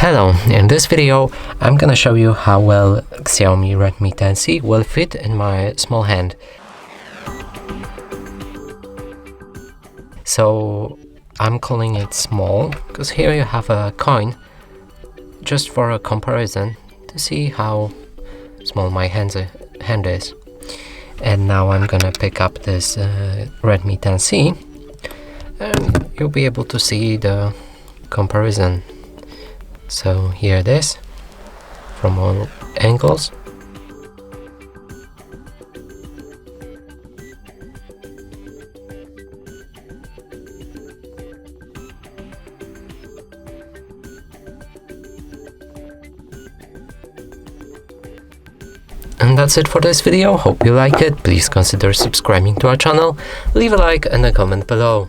Hello, in this video I'm gonna show you how well Xiaomi Redmi 10C will fit in my small hand. So I'm calling it small because here you have a coin, just for a comparison to see how small my hand is. And now I'm gonna pick up this Redmi 10C and you'll be able to see the comparison. So here it is from all angles. And that's it for this video. Hope you liked it. Please consider subscribing to our channel, leave a like and a comment below.